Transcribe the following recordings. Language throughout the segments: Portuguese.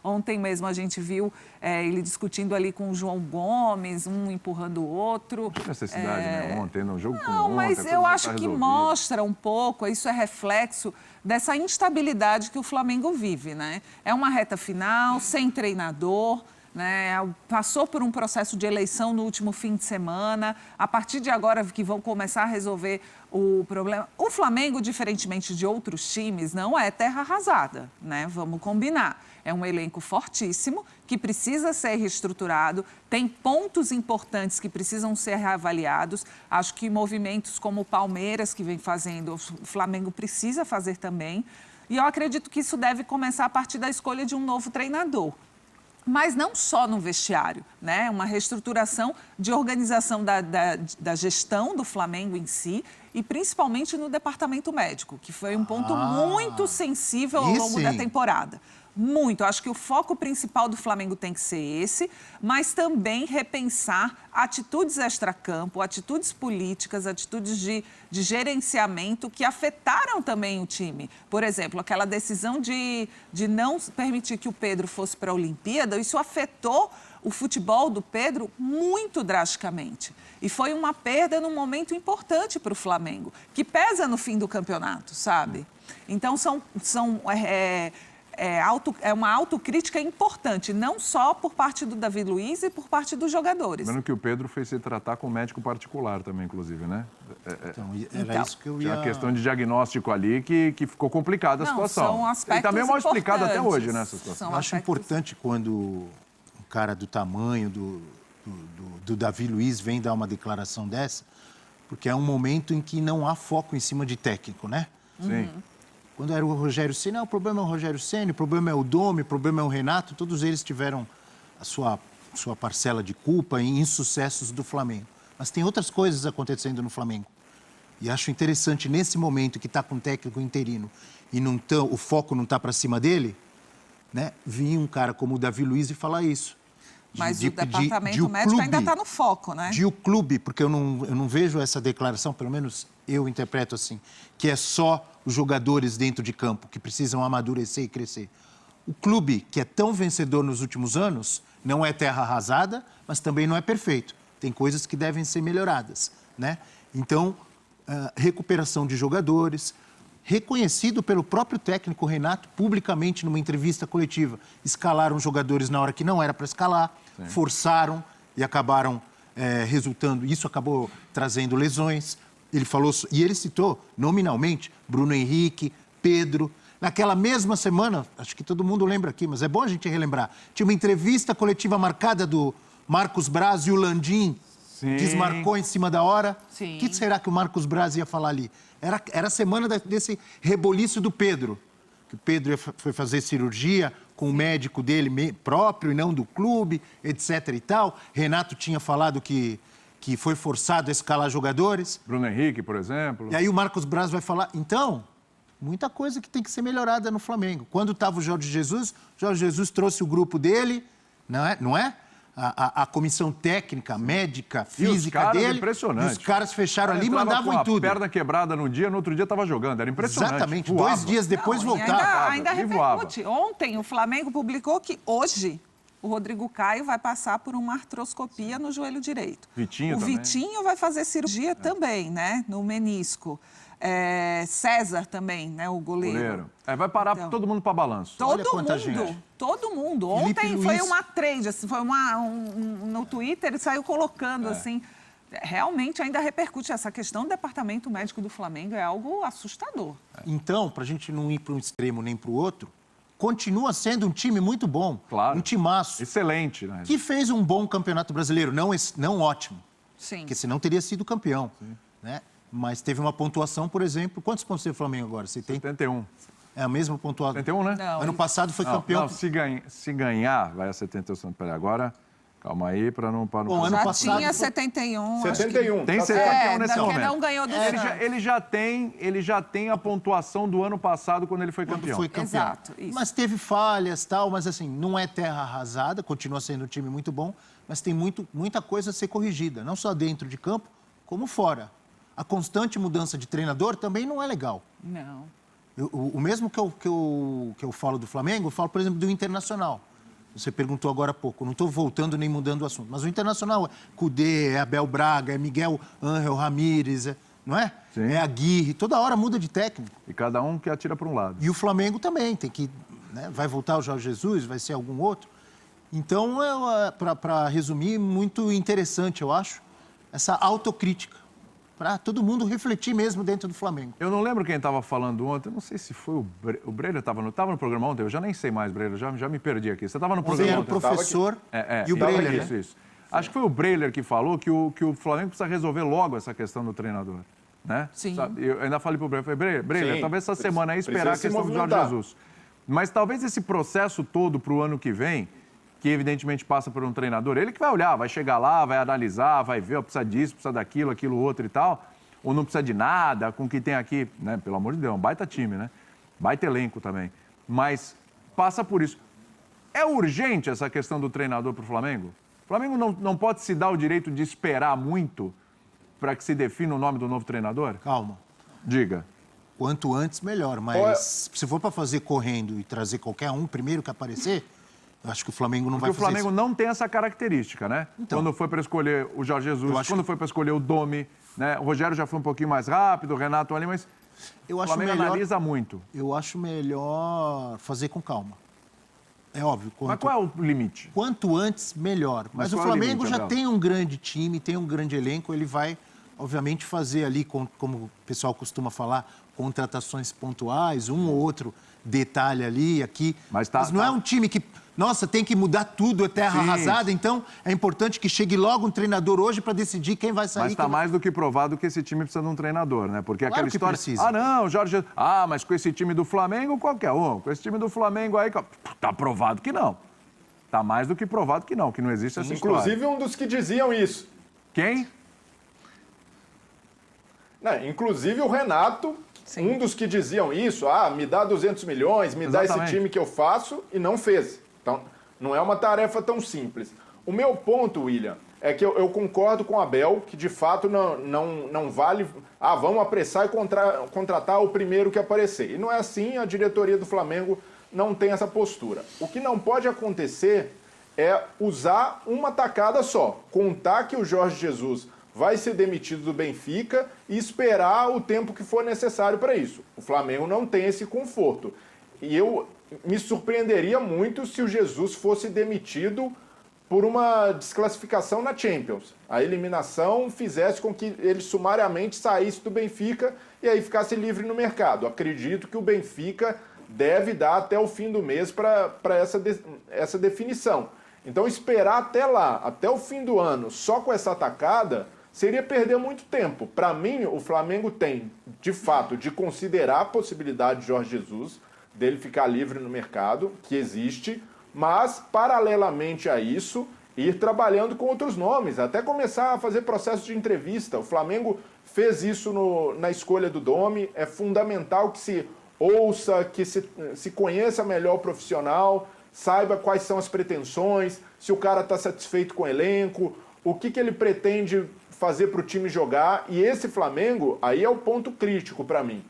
Ontem mesmo a gente viu ele discutindo ali com o João Gomes, um empurrando o outro. Não tinha necessidade, né? Ontem, no jogo como Não, ontem, mas eu acho que resolvida. mostra um pouco, isso é reflexo dessa instabilidade que o Flamengo vive, né? É uma reta final, sem treinador, né? Passou por um processo de eleição no último fim de semana. A partir de agora que vão começar a resolver o problema. O Flamengo, diferentemente de outros times, não é terra arrasada, né? Vamos combinar. É um elenco fortíssimo que precisa ser reestruturado, tem pontos importantes que precisam ser reavaliados. Acho que movimentos como o Palmeiras, que vem fazendo, o Flamengo precisa fazer também. E eu acredito que isso deve começar a partir da escolha de um novo treinador. Mas não só no vestiário, né? Uma reestruturação de organização da gestão do Flamengo em si e principalmente no departamento médico, que foi um ponto muito sensível ao longo da temporada. Muito. Acho que o foco principal do Flamengo tem que ser esse, mas também repensar atitudes extracampo, atitudes políticas, atitudes de gerenciamento que afetaram também o time. Por exemplo, aquela decisão de não permitir que o Pedro fosse para a Olimpíada, isso afetou o futebol do Pedro muito drasticamente. E foi uma perda num momento importante para o Flamengo, que pesa no fim do campeonato, sabe? Então, é uma autocrítica importante, não só por parte do Davi Luiz e por parte dos jogadores. Lembrando que o Pedro fez se tratar com um médico particular também, inclusive, né? Era isso que eu ia... Tinha a questão de diagnóstico ali que ficou complicada a situação. São aspectos e também é mal explicado até importantes. hoje, né, essa situação. Eu acho importante quando um cara do tamanho do Davi Luiz vem dar uma declaração dessa, porque é um momento em que não há foco em cima de técnico, né? Sim. Quando era o Rogério Ceni, o problema é o Rogério Ceni, o problema é o Domi, o problema é o Renato, todos eles tiveram a sua parcela de culpa em insucessos do Flamengo. Mas tem outras coisas acontecendo no Flamengo. E acho interessante, nesse momento que está com o técnico interino e o foco não está para cima dele, né, vir um cara como o Davi Luiz e falar isso. Mas o departamento médico ainda está no foco, né? O clube, porque eu não vejo essa declaração, pelo menos eu interpreto assim, que é só os jogadores dentro de campo que precisam amadurecer e crescer. O clube, que é tão vencedor nos últimos anos, não é terra arrasada, mas também não é perfeito. Tem coisas que devem ser melhoradas, né? Então, recuperação de jogadores, reconhecido pelo próprio técnico Renato, publicamente numa entrevista coletiva. Escalaram jogadores na hora que não era para escalar, forçaram e acabaram resultando. Isso acabou trazendo lesões. Ele falou, e ele citou nominalmente Bruno Henrique, Pedro. Naquela mesma semana, acho que todo mundo lembra aqui, mas é bom a gente relembrar, tinha uma entrevista coletiva marcada do Marcos Braz e o Landim. Sim. Desmarcou em cima da hora. Sim. O que será que o Marcos Braz ia falar ali? Era a semana desse reboliço do Pedro. Que o Pedro foi fazer cirurgia com o médico dele próprio e não do clube, etc. e tal. Renato tinha falado que foi forçado a escalar jogadores. Bruno Henrique, por exemplo. E aí o Marcos Braz vai falar... Então, muita coisa que tem que ser melhorada no Flamengo. Quando estava o Jorge Jesus trouxe o grupo dele, não é? A comissão técnica, médica, física dele. Impressionante. E os caras fecharam ali e mandavam em tudo. Com a perna quebrada num dia, no outro dia estava jogando. Era impressionante. Exatamente. Voava. 2 dias depois voltava. Ainda repercute. Ontem o Flamengo publicou que hoje o Rodrigo Caio vai passar por uma artroscopia no joelho direito. Vitinho também. Vitinho vai fazer cirurgia também, né? No menisco. César também, né? O goleiro. Vai parar todo mundo para balanço. Todo mundo. Ontem foi uma trade, assim, foi no Twitter, ele saiu colocando assim. Realmente ainda repercute essa questão do departamento médico do Flamengo, é algo assustador. Então, para a gente não ir para um extremo nem para o outro, continua sendo um time muito bom. Claro. Um timaço. Excelente, né? Que fez um bom campeonato brasileiro, não ótimo. Sim. Porque senão teria sido campeão. Né? Mas teve uma pontuação, por exemplo... Quantos pontos tem o Flamengo agora? 71. É a mesma pontuação. 71, né? Não, ano passado foi campeão. Não, se ganhar, vai a 71. Peraí, agora... Calma aí, para não... Bom, ano passado... tinha 71. 71. Tem 71 nesse momento. Não ganhou do Santos. Ele já tem a pontuação do ano passado, quando ele foi campeão. Exato, isso. Mas teve falhas, tal, mas assim, não é terra arrasada, continua sendo um time muito bom, mas tem muita coisa a ser corrigida, não só dentro de campo, como fora. A constante mudança de treinador também não é legal. Não. O mesmo que eu falo do Flamengo, eu falo, por exemplo, do Internacional. Você perguntou agora há pouco, não estou voltando nem mudando o assunto, mas o Internacional é Kudê, é Abel Braga, é Miguel Ángel Ramírez, não é? Sim. É Aguirre, toda hora muda de técnico. E cada um que atira para um lado. E o Flamengo também, tem que, né, vai voltar o Jorge Jesus, vai ser algum outro. Então, para resumir, muito interessante, eu acho, essa autocrítica, para todo mundo refletir mesmo dentro do Flamengo. Eu não lembro quem estava falando ontem, não sei se foi o Breler, estava no programa ontem, eu já nem sei mais, Breler, já me perdi aqui. Você estava no Ontem programa era o ontem? professor e o Breler, né? Isso. Acho que foi o Breler que falou que o Flamengo precisa resolver logo essa questão do treinador, né? Sim. Sabe? Eu ainda falei para o Breler, Breler, Sim, talvez essa semana aí esperar a precisa se questão do Jorge movimentar. Jesus. Mas talvez esse processo todo para o ano que vem, que evidentemente passa por um treinador, ele que vai olhar, vai chegar lá, vai analisar, vai ver, ó, precisa disso, precisa daquilo, aquilo, outro e tal, ou não precisa de nada, com o que tem aqui, né? Pelo amor de Deus, um baita time, né? Baita elenco também. Mas passa por isso. É urgente essa questão do treinador para o Flamengo? O Flamengo não pode se dar o direito de esperar muito para que se defina o nome do novo treinador? Calma. Diga. Quanto antes, melhor. Mas se for para fazer correndo e trazer qualquer um primeiro que aparecer, eu acho que o Flamengo não vai Porque o fazer Flamengo não tem essa característica, né? Então. Quando foi para escolher o Jorge Jesus, Eu acho quando que- foi para escolher o Domi, né? O Rogério já foi um pouquinho mais rápido, o Renato ali, mas Eu o acho Flamengo melhor- analisa muito. Eu acho melhor fazer com calma. É óbvio. Mas qual é o limite? Quanto antes, melhor. Mas o qual é o Flamengo limite, já Abel? tem um grande time, tem um grande elenco, ele vai, obviamente, fazer ali, como o pessoal costuma falar, contratações pontuais, um ou outro detalhe ali, aqui. Mas não é um time que, nossa, tem que mudar tudo, é terra Sim. arrasada, então é importante que chegue logo um treinador hoje para decidir quem vai sair. Mas está quem vai- mais do que provado que esse time precisa de um treinador, né? Porque Claro aquela que história... precisa. Ah, não, Jorge Jesus... Ah, mas com esse time do Flamengo, qualquer um. Com esse time do Flamengo aí... Tá provado que não. Tá mais do que provado que não existe essa história. Inclusive um dos que diziam isso. Quem? Né? Inclusive o Renato, Sim. um dos que diziam isso, me dá 200 milhões, me dá esse Exatamente. time que eu faço, e não fez. Então, não é uma tarefa tão simples. O meu ponto, William, é que eu concordo com o Abel, que de fato não vale... vamos apressar e contratar o primeiro que aparecer. E não é assim, a diretoria do Flamengo não tem essa postura. O que não pode acontecer é usar uma tacada só, contar que o Jorge Jesus vai ser demitido do Benfica e esperar o tempo que for necessário para isso. O Flamengo não tem esse conforto. E eu me surpreenderia muito se o Jesus fosse demitido por uma desclassificação na Champions. A eliminação fizesse com que ele sumariamente saísse do Benfica e aí ficasse livre no mercado. Acredito que o Benfica deve dar até o fim do mês para essa definição. Então, esperar até lá, até o fim do ano, só com essa atacada, seria perder muito tempo. Para mim, o Flamengo tem, de fato, de considerar a possibilidade de Jorge Jesus, dele ficar livre no mercado, que existe, mas, paralelamente a isso, ir trabalhando com outros nomes, até começar a fazer processo de entrevista. O Flamengo fez isso na escolha do Domi, é fundamental que se ouça, que se conheça melhor o profissional, saiba quais são as pretensões, se o cara está satisfeito com o elenco, o que ele pretende fazer para o time jogar. E esse Flamengo, aí é o ponto crítico para mim.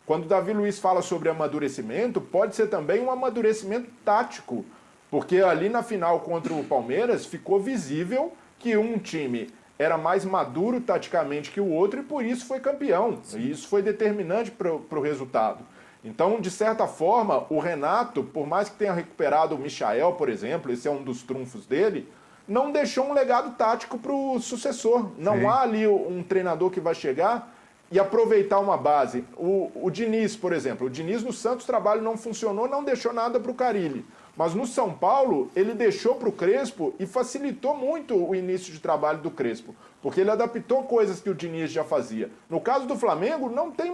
Quando o Davi Luiz fala sobre amadurecimento, pode ser também um amadurecimento tático, porque ali na final contra o Palmeiras ficou visível que um time era mais maduro taticamente que o outro e por isso foi campeão. E isso foi determinante para o resultado. Então, de certa forma, o Renato, por mais que tenha recuperado o Michael, por exemplo, esse é um dos trunfos dele, não deixou um legado tático para o sucessor. Não há ali um treinador que vai chegar e aproveitar uma base. O Diniz, por exemplo, o Diniz no Santos, o trabalho não funcionou, não deixou nada para o Carille. Mas no São Paulo, ele deixou para o Crespo e facilitou muito o início de trabalho do Crespo, porque ele adaptou coisas que o Diniz já fazia. No caso do Flamengo, não tem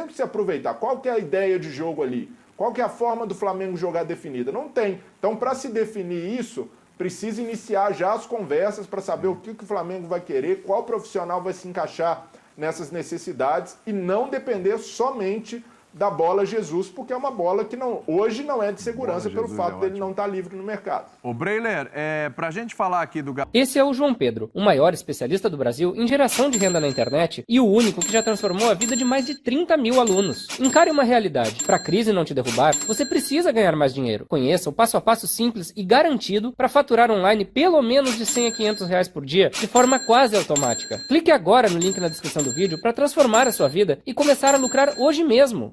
o que se aproveitar. Qual que é a ideia de jogo ali? Qual que é a forma do Flamengo jogar definida? Não tem. Então, para se definir isso, precisa iniciar já as conversas para saber o que o Flamengo vai querer, qual profissional vai se encaixar nessas necessidades e não depender somente da bola Jesus, porque é uma bola que hoje não é de segurança Bola pelo Jesus fato é dele ótimo. não estar livre no mercado. Ô, Breiler, pra gente falar aqui do... Esse é o João Pedro, o maior especialista do Brasil em geração de renda na internet e o único que já transformou a vida de mais de 30 mil alunos. Encare uma realidade. Para a crise não te derrubar, você precisa ganhar mais dinheiro. Conheça o passo a passo simples e garantido para faturar online pelo menos de 100 a 500 reais por dia, de forma quase automática. Clique agora no link na descrição do vídeo para transformar a sua vida e começar a lucrar hoje mesmo.